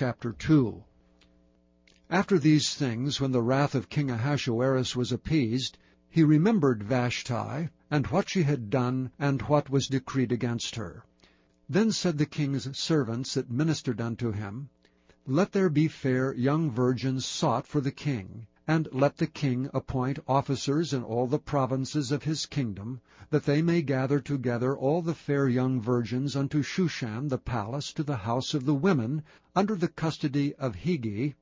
chapter 2. After these things, when the wrath of King Ahasuerus was appeased, he remembered Vashti, and what she had done, and what was decreed against her. Then said the king's servants that ministered unto him, Let there be fair young virgins sought for the king, and let the king appoint officers in all the provinces of his kingdom, that they may gather together all the fair young virgins unto Shushan the palace to the house of the women, under the custody of Hegai,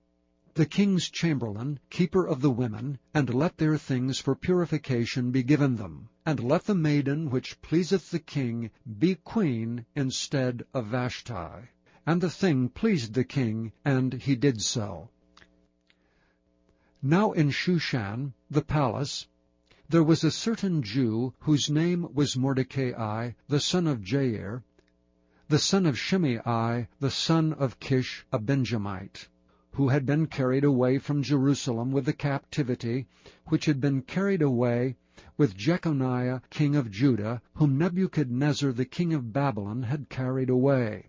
the king's chamberlain, keeper of the women, and let their things for purification be given them. And let the maiden which pleaseth the king be queen instead of Vashti. And the thing pleased the king, and he did so. Now in Shushan, the palace, there was a certain Jew, whose name was Mordecai, the son of Jair, the son of Shimei, the son of Kish, a Benjamite, who had been carried away from Jerusalem with the captivity, which had been carried away with Jeconiah king of Judah, whom Nebuchadnezzar the king of Babylon had carried away.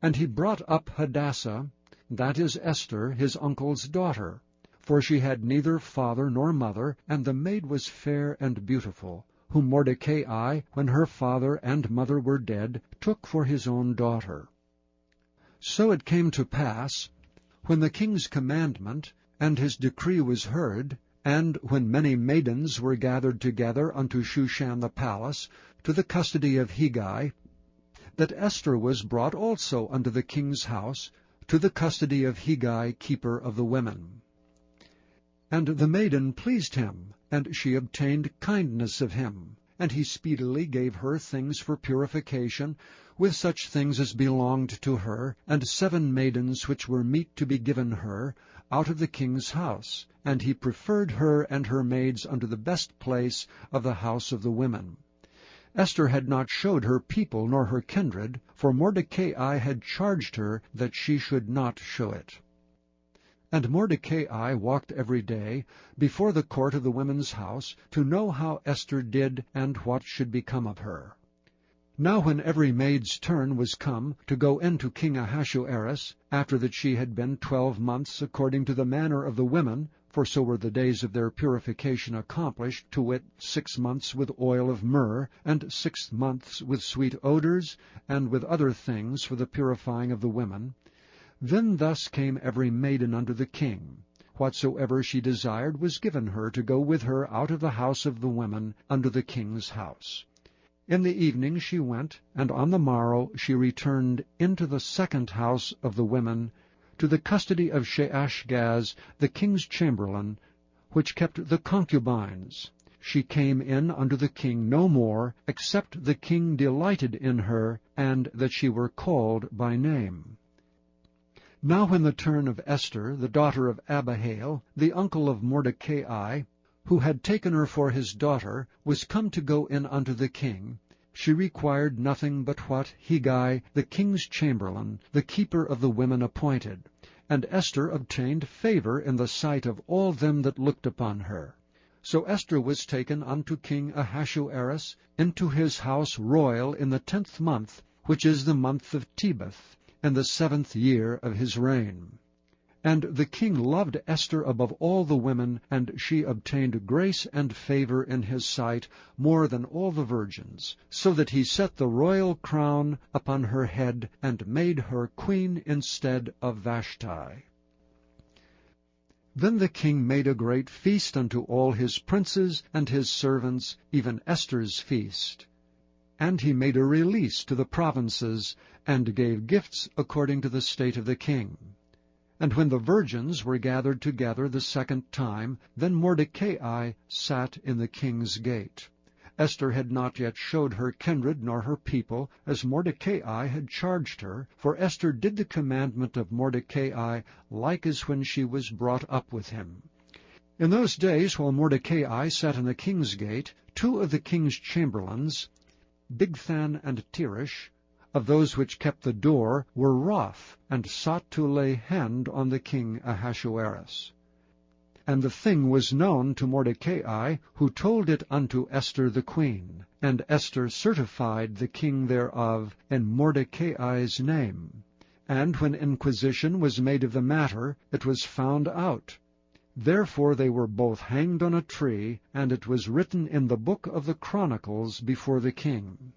And he brought up Hadassah, that is Esther, his uncle's daughter, for she had neither father nor mother, and the maid was fair and beautiful, whom Mordecai, when her father and mother were dead, took for his own daughter. So it came to pass, when the king's commandment and his decree was heard, and when many maidens were gathered together unto Shushan the palace, to the custody of Hegai, that Esther was brought also unto the king's house, to the custody of Hegai, keeper of the women. And the maiden pleased him, and she obtained kindness of him, and he speedily gave her things for purification, with such things as belonged to her, and 7 maidens which were meet to be given her, out of the king's house, and he preferred her and her maids unto the best place of the house of the women. Esther had not showed her people nor her kindred, for Mordecai had charged her that she should not show it. And Mordecai walked every day before the court of the women's house, to know how Esther did and what should become of her. Now when every maid's turn was come to go in to King Ahasuerus, after that she had been 12 months according to the manner of the women, for so were the days of their purification accomplished, to wit, 6 months with oil of myrrh, and 6 months with sweet odors, and with other things for the purifying of the women, then thus came every maiden unto the king. Whatsoever she desired was given her to go with her out of the house of the women unto the king's house. In the evening she went, and on the morrow she returned into the second house of the women, to the custody of Sheashgaz, the king's chamberlain, which kept the concubines. She came in unto the king no more, except the king delighted in her, and that she were called by name. Now when the turn of Esther, the daughter of Abihail, the uncle of Mordecai, who had taken her for his daughter, was come to go in unto the king, she required nothing but what Hegai, the king's chamberlain, the keeper of the women, appointed. And Esther obtained favor in the sight of all them that looked upon her. So Esther was taken unto King Ahasuerus into his house royal in the 10th month, which is the month of Tebeth, in the 7th year of his reign. And the king loved Esther above all the women, and she obtained grace and favor in his sight more than all the virgins, so that he set the royal crown upon her head, and made her queen instead of Vashti. Then the king made a great feast unto all his princes and his servants, even Esther's feast. And he made a release to the provinces, and gave gifts according to the state of the king. And when the virgins were gathered together the second time, then Mordecai sat in the king's gate. Esther had not yet showed her kindred nor her people, as Mordecai had charged her, for Esther did the commandment of Mordecai like as when she was brought up with him. In those days, while Mordecai sat in the king's gate, 2 of the king's chamberlains, Bigthan and Teresh, of those which kept the door, were wroth, and sought to lay hand on the king Ahasuerus. And the thing was known to Mordecai, who told it unto Esther the queen. And Esther certified the king thereof in Mordecai's name. And when inquisition was made of the matter, it was found out. Therefore they were both hanged on a tree, and it was written in the book of the Chronicles before the king.